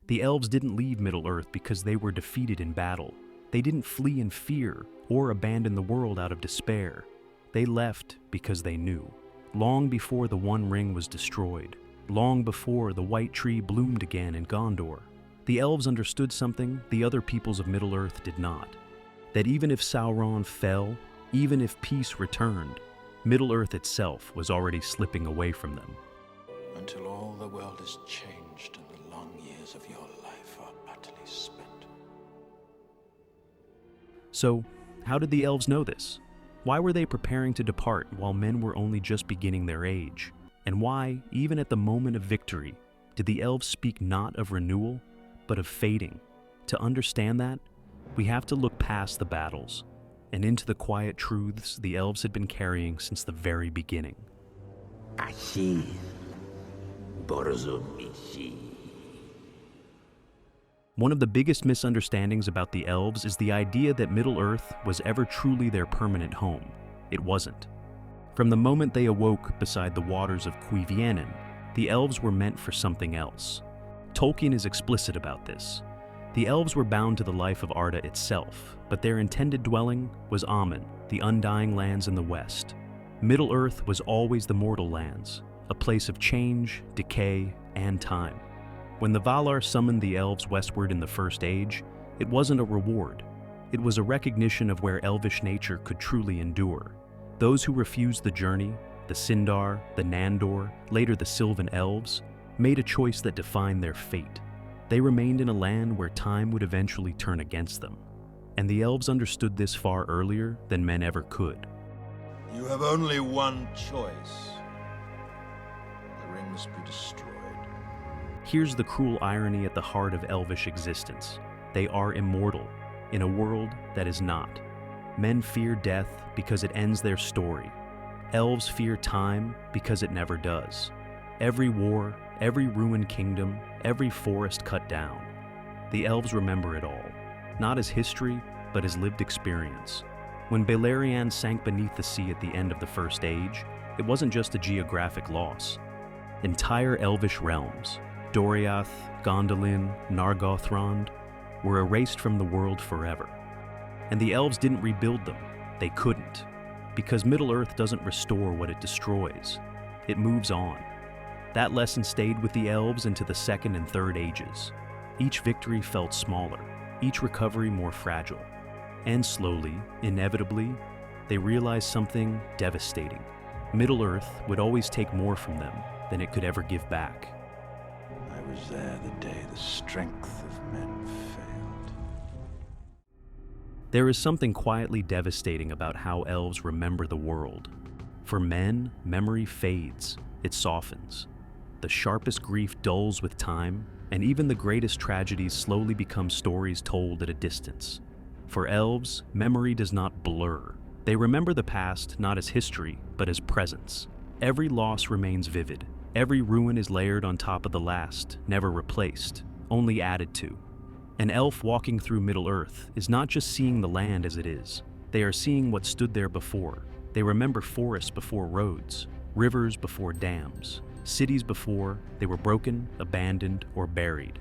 The elves didn't leave Middle-earth because they were defeated in battle. They didn't flee in fear or abandon the world out of despair. They left because they knew. Long before the One Ring was destroyed, long before the White Tree bloomed again in Gondor, the elves understood something the other peoples of Middle-earth did not. That even if Sauron fell, even if peace returned, Middle-earth itself was already slipping away from them. Until all the world is changed and the long years of your life are utterly spent. So, how did the elves know this? Why were they preparing to depart while men were only just beginning their age? And why, even at the moment of victory, did the elves speak not of renewal, but of fading? To understand that, we have to look past the battles and into the quiet truths the elves had been carrying since the very beginning. One of the biggest misunderstandings about the elves is the idea that Middle-earth was ever truly their permanent home. It wasn't. From the moment they awoke beside the waters of Cuiviénen, the elves were meant for something else. Tolkien is explicit about this. The elves were bound to the life of Arda itself, but their intended dwelling was Aman, the undying lands in the west. Middle-earth was always the mortal lands, a place of change, decay, and time. When the Valar summoned the elves westward in the First Age, it wasn't a reward. It was a recognition of where elvish nature could truly endure. Those who refused the journey, the Sindar, the Nandor, later the Sylvan Elves, made a choice that defined their fate. They remained in a land where time would eventually turn against them. And the elves understood this far earlier than men ever could. You have only one choice. The ring must be destroyed. Here's the cruel irony at the heart of elvish existence. They are immortal, in a world that is not. Men fear death because it ends their story. Elves fear time because it never does. Every war, every ruined kingdom, every forest cut down. The elves remember it all, not as history, but as lived experience. When Beleriand sank beneath the sea at the end of the First Age, it wasn't just a geographic loss. Entire elvish realms, Doriath, Gondolin, Nargothrond, were erased from the world forever. And the elves didn't rebuild them. They couldn't. Because Middle-earth doesn't restore what it destroys. It moves on. That lesson stayed with the elves into the Second and Third Ages. Each victory felt smaller, each recovery more fragile. And slowly, inevitably, they realized something devastating. Middle-earth would always take more from them than it could ever give back. I was there the day the strength of men failed. There is something quietly devastating about how elves remember the world. For men, memory fades, it softens. The sharpest grief dulls with time, and even the greatest tragedies slowly become stories told at a distance. For elves, memory does not blur. They remember the past not as history, but as presence. Every loss remains vivid. Every ruin is layered on top of the last, never replaced, only added to. An elf walking through Middle-earth is not just seeing the land as it is. They are seeing what stood there before. They remember forests before roads, rivers before dams, cities before they were broken, abandoned, or buried.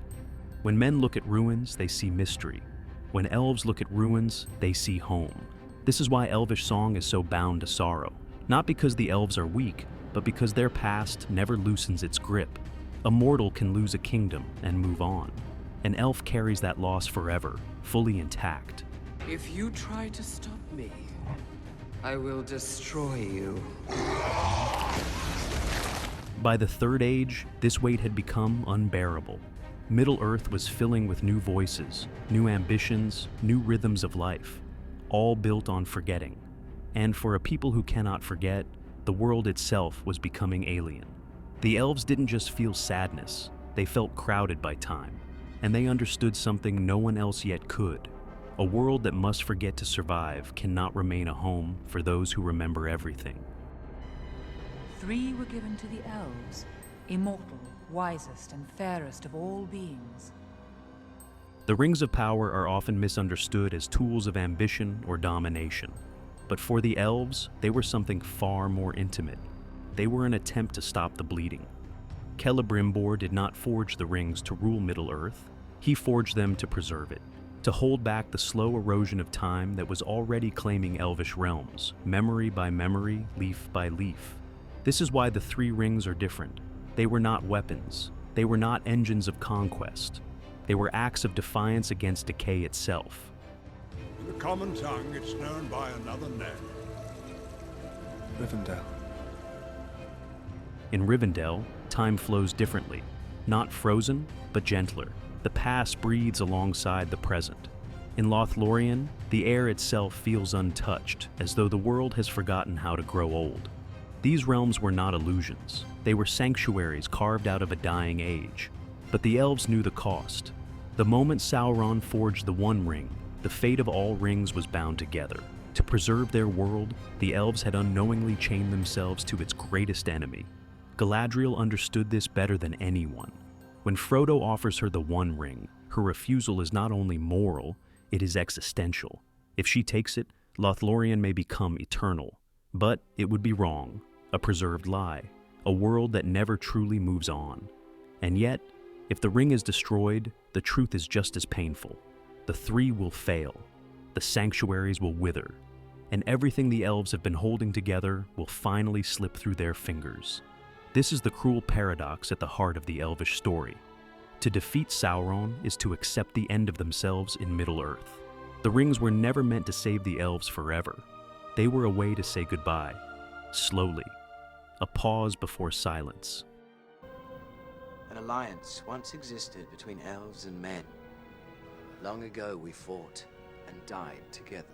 When men look at ruins, they see mystery. When elves look at ruins, they see home. This is why elvish song is so bound to sorrow. Not because the elves are weak, but because their past never loosens its grip. A mortal can lose a kingdom and move on. An elf carries that loss forever, fully intact. If you try to stop me, I will destroy you. By the Third Age, this weight had become unbearable. Middle-earth was filling with new voices, new ambitions, new rhythms of life, all built on forgetting. And for a people who cannot forget, the world itself was becoming alien. The elves didn't just feel sadness, they felt crowded by time. And they understood something no one else yet could. A world that must forget to survive cannot remain a home for those who remember everything. 3 were given to the elves, immortal, wisest, and fairest of all beings. The rings of power are often misunderstood as tools of ambition or domination. But for the elves, they were something far more intimate. They were an attempt to stop the bleeding. Celebrimbor did not forge the rings to rule Middle-earth. He forged them to preserve it, to hold back the slow erosion of time that was already claiming Elvish realms, memory by memory, leaf by leaf. This is why the three rings are different. They were not weapons. They were not engines of conquest. They were acts of defiance against decay itself. In the common tongue, it's known by another name. Rivendell. In Rivendell, time flows differently. Not frozen, but gentler. The past breathes alongside the present. In Lothlorien, the air itself feels untouched, as though the world has forgotten how to grow old. These realms were not illusions. They were sanctuaries carved out of a dying age. But the elves knew the cost. The moment Sauron forged the One Ring, the fate of all rings was bound together. To preserve their world, the elves had unknowingly chained themselves to its greatest enemy. Galadriel understood this better than anyone. When Frodo offers her the One Ring, her refusal is not only moral, it is existential. If she takes it, Lothlorien may become eternal. But it would be wrong, a preserved lie, a world that never truly moves on. And yet, if the ring is destroyed, the truth is just as painful. The three will fail, the sanctuaries will wither, and everything the elves have been holding together will finally slip through their fingers. This is the cruel paradox at the heart of the Elvish story. To defeat Sauron is to accept the end of themselves in Middle-earth. The rings were never meant to save the elves forever. They were a way to say goodbye, slowly, a pause before silence. An alliance once existed between elves and men. Long ago we fought and died together.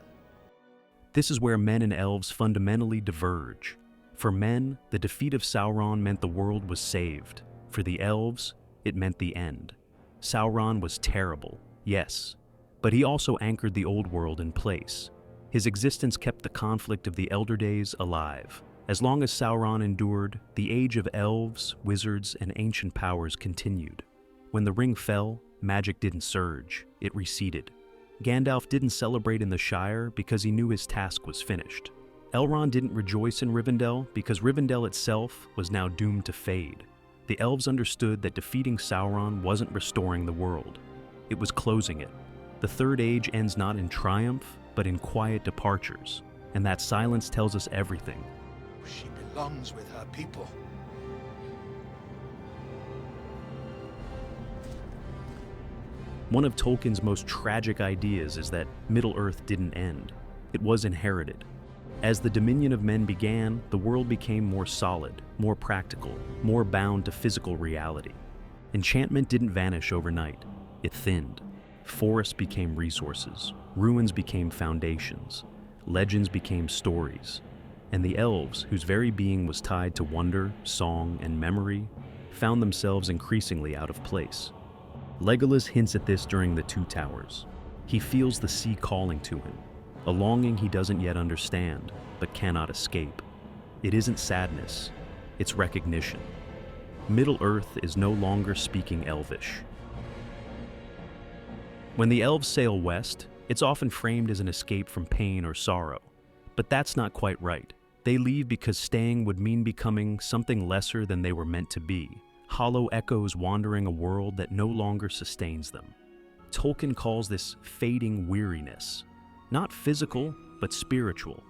This is where men and elves fundamentally diverge. For men, the defeat of Sauron meant the world was saved. For the elves, it meant the end. Sauron was terrible, yes, but he also anchored the old world in place. His existence kept the conflict of the Elder Days alive. As long as Sauron endured, the age of elves, wizards, and ancient powers continued. When the ring fell, magic didn't surge, it receded. Gandalf didn't celebrate in the Shire because he knew his task was finished. Elrond didn't rejoice in Rivendell because Rivendell itself was now doomed to fade. The elves understood that defeating Sauron wasn't restoring the world. It was closing it. The Third Age ends not in triumph, but in quiet departures. And that silence tells us everything. She belongs with her people. One of Tolkien's most tragic ideas is that Middle-earth didn't end. It was inherited. As the dominion of men began, the world became more solid, more practical, more bound to physical reality. Enchantment didn't vanish overnight. It thinned. Forests became resources. Ruins became foundations. Legends became stories. And the elves, whose very being was tied to wonder, song, and memory, found themselves increasingly out of place. Legolas hints at this during the Two Towers. He feels the sea calling to him, a longing he doesn't yet understand, but cannot escape. It isn't sadness, it's recognition. Middle-earth is no longer speaking Elvish. When the elves sail west, it's often framed as an escape from pain or sorrow. But that's not quite right. They leave because staying would mean becoming something lesser than they were meant to be, hollow echoes wandering a world that no longer sustains them. Tolkien calls this fading weariness. Not physical, but spiritual.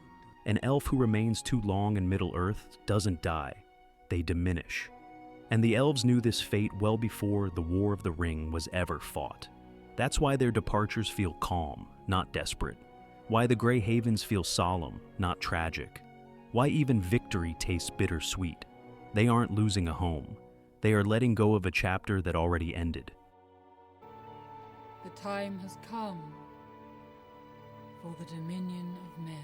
An elf who remains too long in Middle-earth doesn't die. They diminish. And the elves knew this fate well before the War of the Ring was ever fought. That's why their departures feel calm, not desperate. Why the Grey Havens feel solemn, not tragic. Why even victory tastes bittersweet. They aren't losing a home. They are letting go of a chapter that already ended. The time has come for the dominion of men.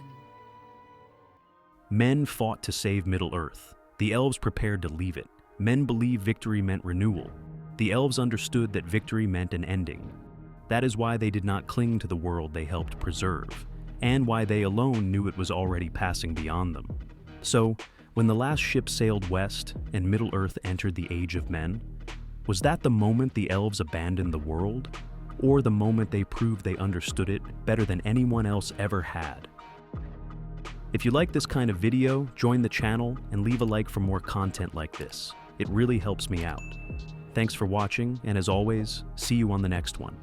Men fought to save Middle-earth. The elves prepared to leave it. Men believed victory meant renewal. The elves understood that victory meant an ending. That is why they did not cling to the world they helped preserve, and why they alone knew it was already passing beyond them. So, when the last ship sailed west and Middle-earth entered the Age of Men, was that the moment the elves abandoned the world? Or the moment they proved they understood it better than anyone else ever had? If you like this kind of video, join the channel and leave a like for more content like this. It really helps me out. Thanks for watching, and as always, see you on the next one.